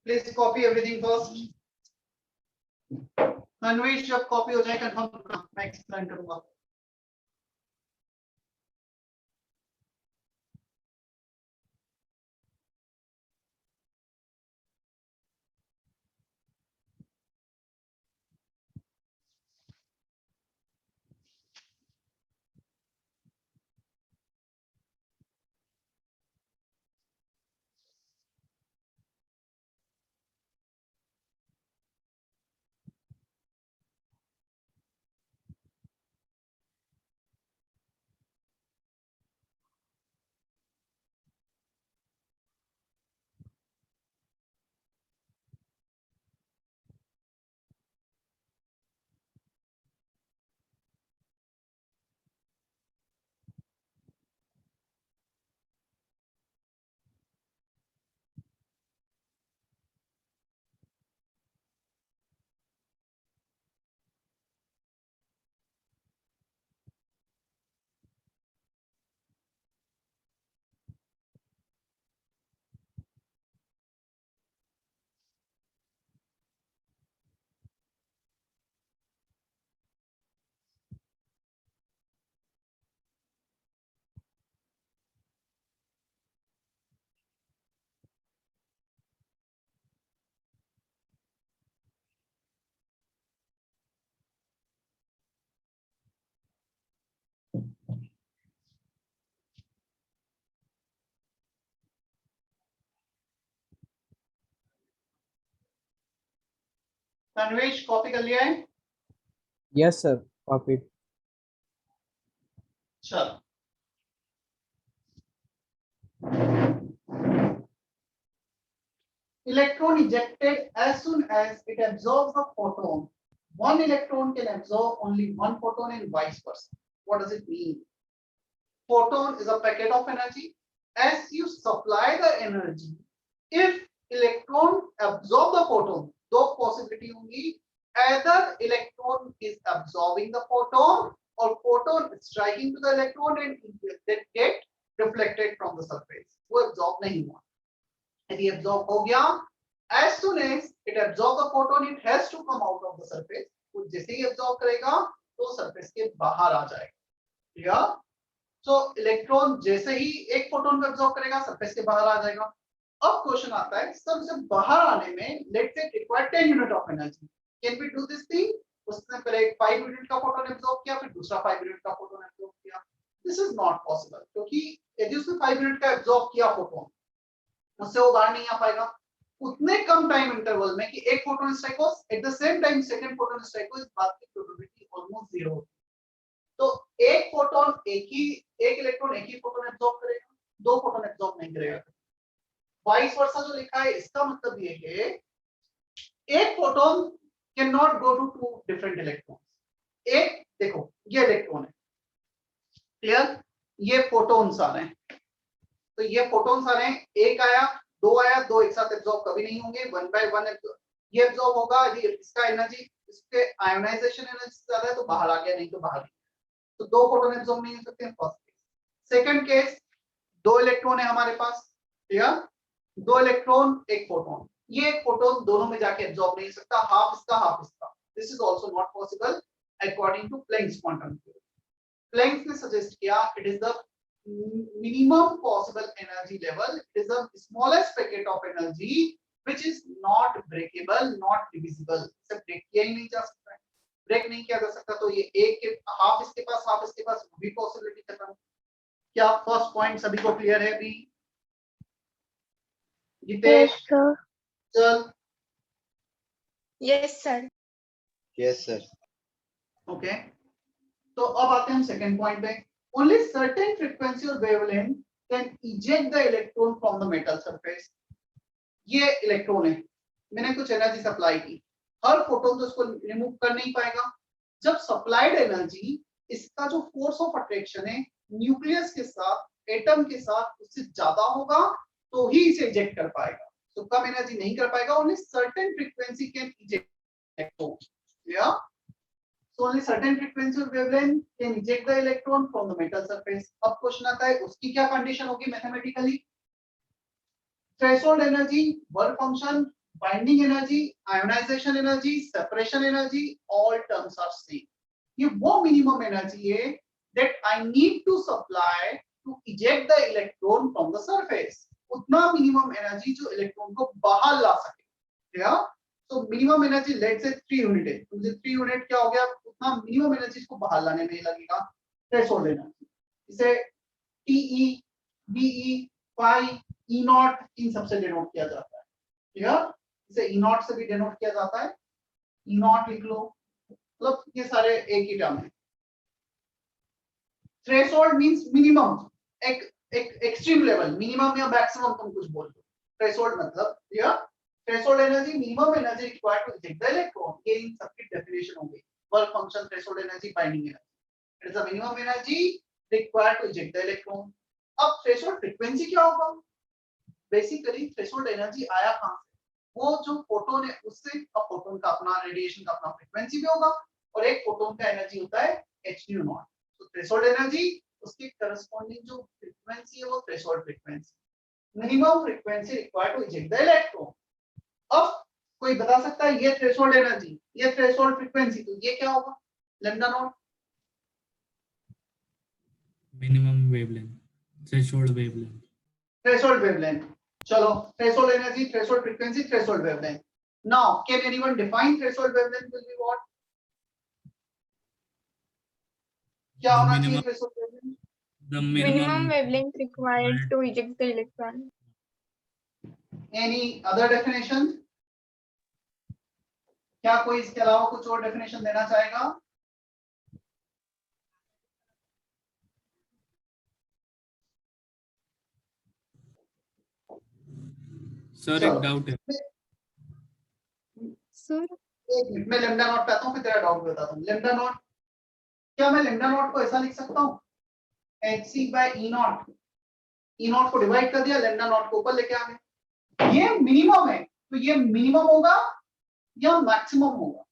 Please copy everything first. Anvesh जब कॉपी हो जाए कंफर्म करना, मैं एक्सप्लेन करूंगा। अन्वेष कॉपी कर लिया है? Yes, sir. Copied. चलो, electron ejected as soon as it absorbs the photon. One electron can absorb only one photon and vice versa. What does it mean? Photon is a packet of energy. As you supply the energy, if electron absorb the photon, दो possibility होंगी, either electron is absorbing the photon or photon is striking to the electron and that get reflected from the surface. वो absorb नहीं हुआ. यदि absorb हो गया, as soon as it absorb the photon, it has to come out of the surface. वो जैसे ही absorb करेगा, तो surface के बाहर आ जाएगा. Clear? So इलेक्ट्रॉन जैसे ही एक फोटोन को एब्जॉर्ब करेगा, सरफेस के बाहर आ जाएगा. अब क्वेश्चन आता है, सबसे बाहर आने में let's say require 10 unit of energy. Can we do this thing? उसने पहले एक 5 यूनिट का फोटोन एब्जॉर्ब किया, फिर दूसरा 5 यूनिट का फोटोन एब्जॉर्ब किया. दिस इज नॉट पॉसिबल, क्योंकि यदि उसने 5 यूनिट का एब्जॉर्ब किया फोटोन, उससे वो बाहर नहीं आ पाएगा. उतने कम टाइम इंटरवल में कि एक फोटोन स्ट्राइक हो, at the same time second photon strike हो, इस बात की प्रोबेबिलिटी ऑलमोस्ट जीरो होती है. तो एक फोटोन एक इलेक्ट्रॉन एक ही फोटोन एब्जॉर्ब करेगा, दो फोटोन एब्जॉर्ब नहीं करेगा. वाइस वर्सा जो लिखा है, इसका मतलब ये है एक photon can not go to two different electrons. एक देखो, ये इलेक्ट्रॉन है, क्लियर? ये फोटोन्स आ रहे हैं, तो ये फोटोन्स आ रहे हैं, एक आया, दो एक साथ एब्जॉर्ब कभी नहीं होंगे. वन बाय वन ये एब्जॉर्ब होगा. यदि इसका एनर्जी, इसके आयोनाइजेशन एनर्जी ज्यादा है तो बाहर आ गया, नहीं तो बाहर. तो दो फोटोन एब्जॉर्ब नहीं हो सकते हैं. First case. सेकंड केस, दो इलेक्ट्रॉन है हमारे पास, ठीक? दो इलेक्ट्रॉन एक फोटोन, ये एक फोटोन दोनों में जाके एब्जॉर्ब नहीं हो सकता, हाफ इसका हाफ इसका. This is also not possible according to Planck's quantum theory. Planck's ने सजेस्ट किया it is the minimum possible energy level, it is the smallest packet of energy which is not breakable, not divisible. इसे break किया ही नहीं जा सकता है, break नहीं किया जा सकता. तो ये एक के हाफ इसके पास, हाफ इसके पास, वो भी पॉसिबिलिटी खत्म. क्या फर्स्ट पॉइंट सभी को क्लियर है अभी? Yes, Jitesh, sir. चल, yes sir. Yes, sir. Okay. तो अब आते हैं हम सेकंड पॉइंट पे. Only certain frequency or wavelength can eject the electron from the metal surface. ये इलेक्ट्रॉन है, मैंने कुछ एनर्जी सप्लाई की, हर फोटोन तो इसको रिमूव कर नहीं पाएगा. जब सप्लाइड एनर्जी, इसका जो फोर्स ऑफ अट्रैक्शन है न्यूक्लियस के साथ, एटम के साथ, उससे ज्यादा होगा तो ही इसे इजेक्ट कर पाएगा. तो कम एनर्जी नहीं कर पाएगा. Only certain frequency can eject. या so only certain frequency or wavelength can eject the electron from the metal surface. अब क्वेश्चन आता है, उसकी क्या कंडीशन होगी mathematically? Threshold energy, work function, binding energy, ionisation energy, separation energy, all terms are same. ये वो minimum energy है that I need to supply to eject the electron from the surface. उतना minimum energy जो electron को बाहर ला सके. या तो मिनिमम एनर्जी लेट से 3 यूनिट है, तो मुझे 3 यूनिट क्या हो गया, उतना मिनिमम एनर्जी को बाहर लाने में लगेगा थ्रेशोल्ड एनर्जी. इसे TE, BE, phi, E naught इन सबसे डिनोट किया जाता है. ठीक है, इसे ई नॉट से भी डिनोट किया जाता है. ई नॉट लिख लो, मतलब ये सारे एक ही टर्म है. थ्रेशोल्ड मींस मिनिमम, एक एक्सट्रीम लेवल, मिनिमम या मैक्सिमम तुम कुछ बोल दो. थ्रेशोल्ड मतलब या threshold energy, minimum energy required to eject the electron. ये इन सबकी डेफिनेशन हो गई. Work function, threshold energy, binding energy. It is the minimum energy required to eject the electron. अब थ्रेशोल्ड फ्रीक्वेंसी क्या होगा? बेसिकली थ्रेशोल्ड एनर्जी आया कहां से? वो जो फोटोन है उससे. अब फोटोन का अपना रेडिएशन का अपना फ्रीक्वेंसी भी होगा, और एक फोटोन का एनर्जी होता है hν नॉट. तो थ्रेशोल्ड एनर्जी उसके करस्पॉन्डिंग जो फ्रीक्वेंसी है वो threshold frequency. Minimum frequency required to eject the electron. अब कोई बता सकता है ये थ्रेशोल्ड एनर्जी, ये थ्रेशोल्ड फ्रीक्वेंसी, तो ये क्या होगा? Lambda not. Minimum wavelength, threshold wavelength. Threshold wavelength. चलो, threshold energy, threshold frequency, threshold wavelength. Now can anyone define threshold wavelength will be what? क्या The होना चाहिए minimum, threshold wavelength? the Minimum minimum wavelength required to eject the electron. Any other definition? क्या कोई इसके अलावा कुछ और definition देना चाहेगा? सर एक डाउट है. Sir, एक मिनट, मैं लैम्डा नॉट पे आता हूं, फिर तेरा डाउट बताता हूं. लैम्डा नॉट, क्या मैं लैम्डा नॉट को ऐसा लिख सकता हूं? hc by e not. E not को डिवाइड कर दिया, लैम्डा नॉट को ऊपर लेके आ गए. ये मिनिमम है, तो ये मिनिमम होगा या मैक्सिमम होगा?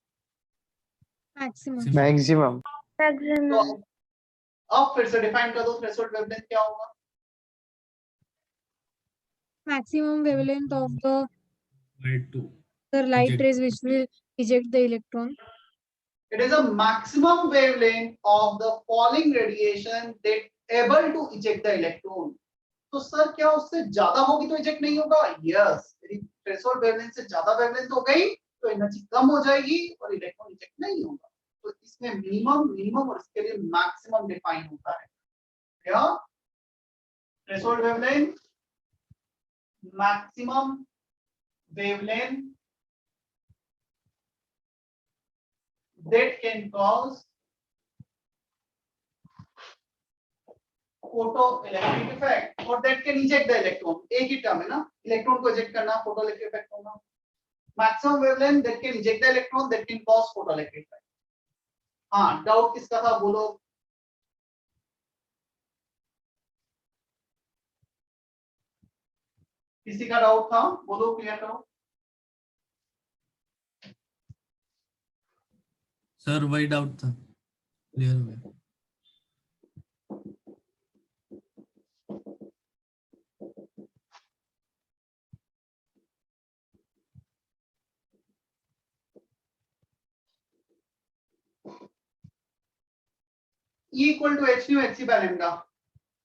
maximum. मैक्सिमम. Maximum. तो अब फिर से डिफाइन कर दो थ्रेशोल्ड वेवलेंथ क्या होगा? Maximum wavelength of by 2. the light Eject. rays which will eject the electron. It is a maximum wavelength of the falling radiation that able to eject the electron. तो sir क्या उससे ज्यादा होगी तो eject नहीं होगा? यस, यदि threshold wavelength से ज्यादा वेवलेंथ हो गई तो एनर्जी कम हो जाएगी और इलेक्ट्रॉन इजेक्ट नहीं होगा. तो इसमें मिनिमम, मिनिमम और इसके लिए मैक्सिमम डिफाइन होता है. क्या? Threshold wavelength, maximum wavelength that can cause photoelectric effect or that can eject the electron. एक ही टर्म है ना, इलेक्ट्रॉन को इजेक्ट करना, photoelectric effect होगा. Maximum wavelength that can eject the electron, that can cause photoelectric effect. हाँ, doubt किसका था बोलो? किसी का डाउट था? बोलो, क्लियर करो. सर वही डाउट था, क्लियर हो गया. E equal to h nu hc by lambda.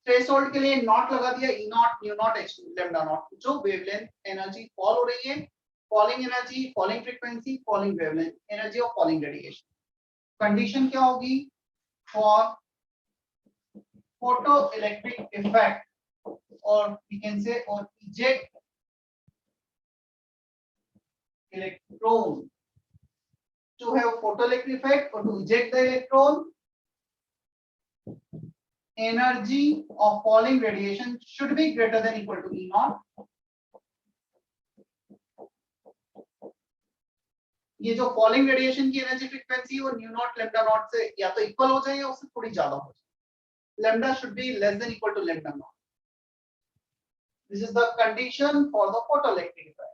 Threshold के लिए नॉट लगा दिया, E not, nu not, H lambda not. जो वेवलेंथ एनर्जी फॉल हो रही है, falling energy, falling frequency, falling wavelength, energy of falling radiation. Condition क्या होगी? फॉर फोटो इलेक्ट्रिक इफेक्ट और वी कैन से और eject electron to have photoelectric effect or to eject the electron, energy of falling radiation should be greater than equal to E naught. ये जो falling radiation की energy frequency वो new not lambda naught से या तो equal हो जाए या उससे थोड़ी ज्यादा हो जाए. Lambda should be less than equal to lambda naught. This is the condition for the photoelectric effect.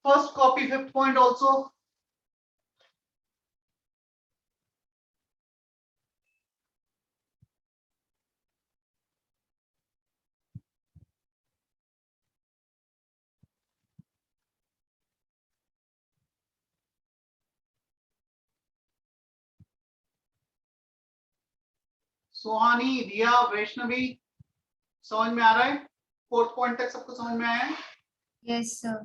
First copy, fifth point also. Suhani, Riya, Vaishnavi, समझ में आ रहा है? फोर्थ पॉइंट तक सबको समझ में आया है? Yes, sir.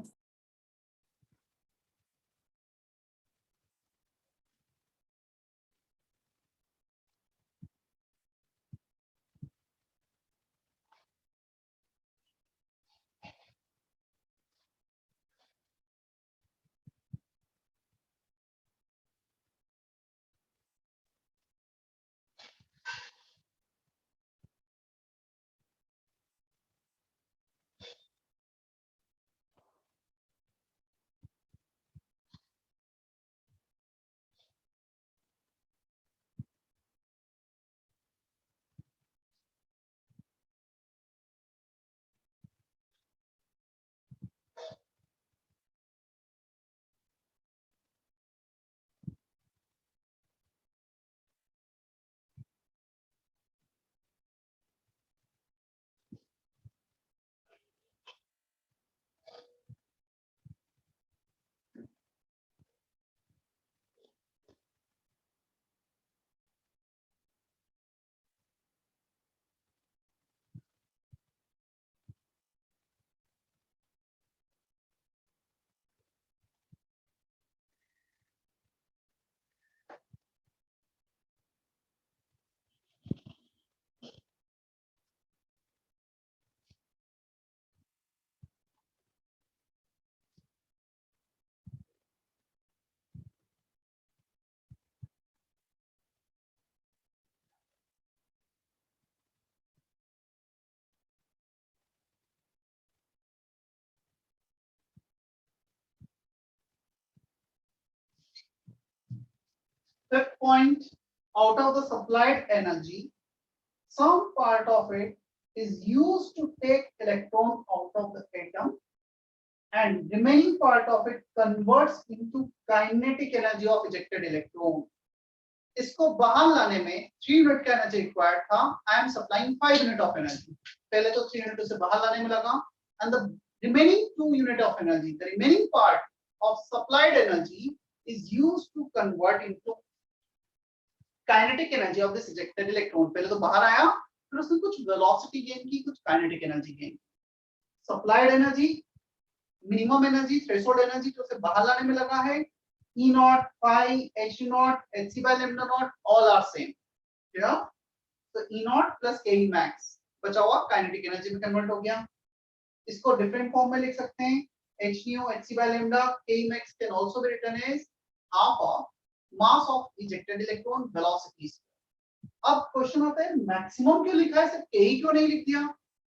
Fifth point, out of the supplied energy, some part of it is used to take electron out of the atom and remaining part of it converts into kinetic energy of ejected electron. इसको बाहर लाने में 3 unit का energy required था. I am supplying 5 unit of energy. पहले तो 3 unit से बाहर लाने में लगा and the remaining 2 unit of energy, the remaining part of supplied energy is used to convert into kinetic energy of this ejected electron. पहले तो बाहर आया, फिर उसने कुछ velocity gain की, कुछ kinetic energy gain. Supplied energy, minimum energy, threshold energy जो उसे बाहर लाने में लगा है, E naught, phi, H naught, Hc by lambda naught, all are same. Yeah? So E naught plus Ke max बचा हुआ kinetic energy में convert हो गया. इसको different form में लिख सकते हैं. H nu Hc by lambda Ke max can also be written as half of mass of ejected electron velocity. अब क्वेश्चन आता है मैक्सिमम क्यों लिखा है, सिर्फ Ke क्यों नहीं लिख दिया?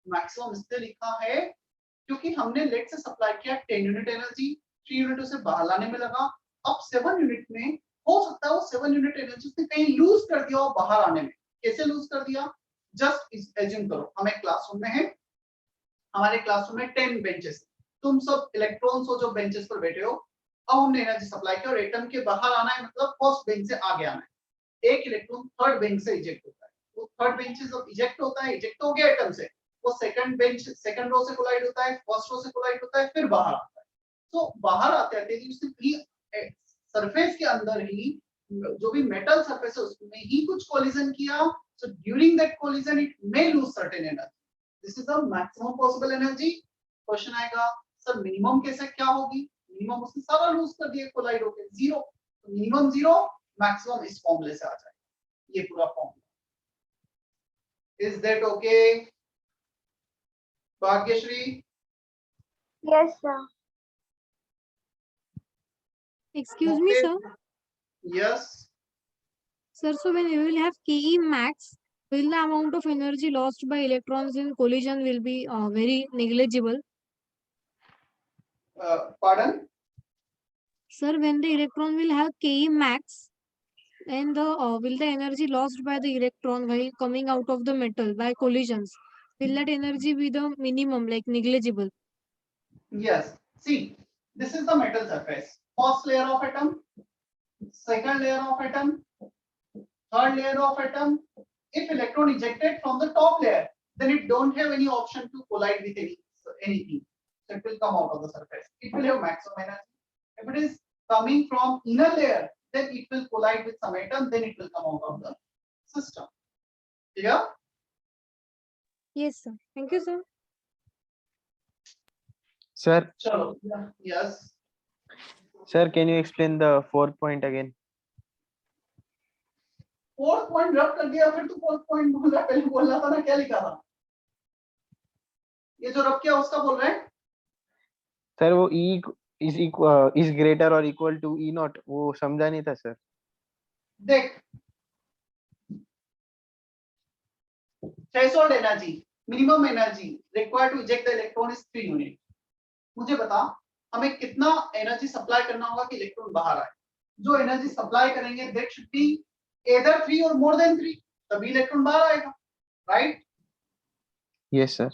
मैक्सिमम इसलिए लिखा है क्योंकि हमने लेट से सप्लाई किया 10 यूनिट एनर्जी, 3 यूनिट उसे बाहर लाने में लगा. अब 7 यूनिट में हो सकता है वो 7 यूनिट एनर्जी से कहीं लूज कर दिया हो बाहर आने में. कैसे लूज कर दिया? जस्ट एज्यूम करो हम एक क्लासरूम में हैं, हमारे क्लासरूम में 10 बेंचेस, तुम सब इलेक्ट्रॉन्स हो जो बेंचेस पर बैठे हो. अब हमने एनर्जी सप्लाई किया और एटम के बाहर आना है, मतलब फर्स्ट बेंच से आगे आना है. एक इलेक्ट्रॉन थर्ड बेंच से इजेक्ट होता है. वो थर्ड बेंच से जब इजेक्ट होता है, इजेक्ट हो गया एटम से, वो सेकंड बेंच सेकंड रो से कोलाइड होता है, फर्स्ट रो से कोलाइड होता है, फिर बाहर आता है. तो बाहर आते आते उसने भी सरफेस के अंदर ही जो भी मेटल सरफेस है उसमें ही कुछ कोलिजन किया. So during that collision it may lose certain energy. This is the maximum possible energy. Question आएगा सर मिनिमम कैसे क्या होगी? मिनिमम उसने सारा लूज कर दिया कोलाइड होकर, जीरो. तो मिनिमम जीरो, मैक्सिमम इस फॉर्मूले से आ जाएगा. ये पूरा formula. Is that okay Bhagyashree? Yes, sir. Excuse me, sir. Yes. Sir, so when we will have Ke max, will the amount of energy lost by electrons in collision will be very negligible? Pardon? Sir, when the electron will have Ke max, then the will the energy lost by the electron while coming out of the metal by collisions, will that energy be the minimum, like negligible? Yes. See, this is the metal surface. First layer of atom, second layer of atom, third layer of atom. If electron ejected from the top layer, then it don't have any option to collide with anything. So it will come out of the surface. It will have maximum energy. If it is coming from inner layer, then it will collide with some atom, then it will come out of the system. Clear? Yes, sir. Thank you, sir. Sir, Chalo. Yes. sir, can you explain the 4th point again? Fourth point रब कर दिया, फिर तो fourth point बोल रहा है, पहले बोलना था ना, क्या लिखा था? ये जो रब किया उसका बोल रहे हैं? सर वो E is greater or equal to E naught, वो समझा नहीं था सर. देख, threshold energy, minimum energy required to eject the electron is 3 unit. मुझे बता, हमें कितना एनर्जी सप्लाई करना होगा कि इलेक्ट्रॉन बाहर आए? जो एनर्जी सप्लाई करेंगे that should be either 3 or more than 3, तभी इलेक्ट्रॉन बाहर आएगा, राइट? Yes sir.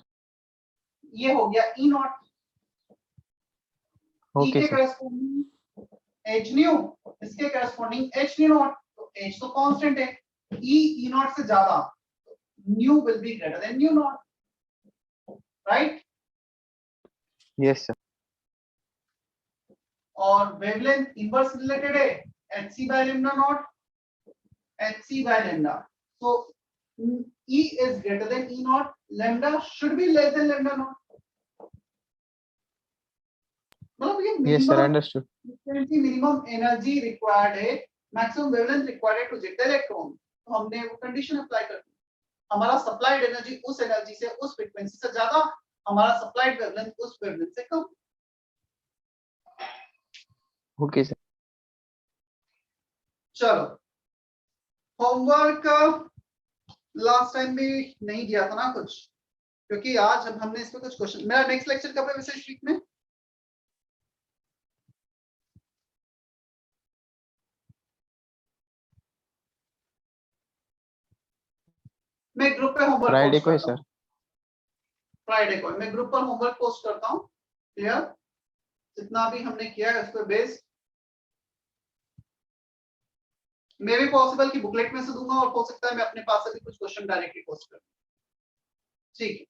ये हो गया E नॉट. E Okay के sir. करस्पॉन्डिंग H न्यू, इसके करस्पॉन्डिंग H न्यू नॉट. तो H तो कांस्टेंट है, E नॉट से ज्यादा, new will be greater than new not, right? Yes sir. और वेवलेंथ इनवर्स रिलेटेड है, hc by lambda not, hc by lambda. So E is greater than E naught, lambda should be less than lambda naught. मतलब ये Yes sir, minimum understood. frequency, minimum energy required है, maximum wavelength required है to eject the electron. तो हमने वो condition apply कर दी. हमारा supplied energy उस एनर्जी से, उस फ्रीक्वेंसी से ज्यादा, हमारा सप्लाइड वेवलेंथ उस वेवलेंथ से कम. Okay sir. चलो, होमवर्क लास्ट टाइम भी नहीं दिया था ना कुछ, क्योंकि आज जब हमने इस पे कुछ क्वेश्चन, मेरा नेक्स्ट लेक्चर कब है वैसे वीक में? मैं ग्रुप पे होमवर्क Friday को है पोस्ट करता सर. हूँ. फ्राइडे को मैं ग्रुप पर होमवर्क पोस्ट करता हूँ. क्लियर? जितना भी हमने किया है उस पर बेस्ड मे भी पॉसिबल कि बुकलेट में से दूंगा, और हो सकता है मैं अपने पास से भी कुछ क्वेश्चन डायरेक्टली पोस्ट करूँ. ठीक है.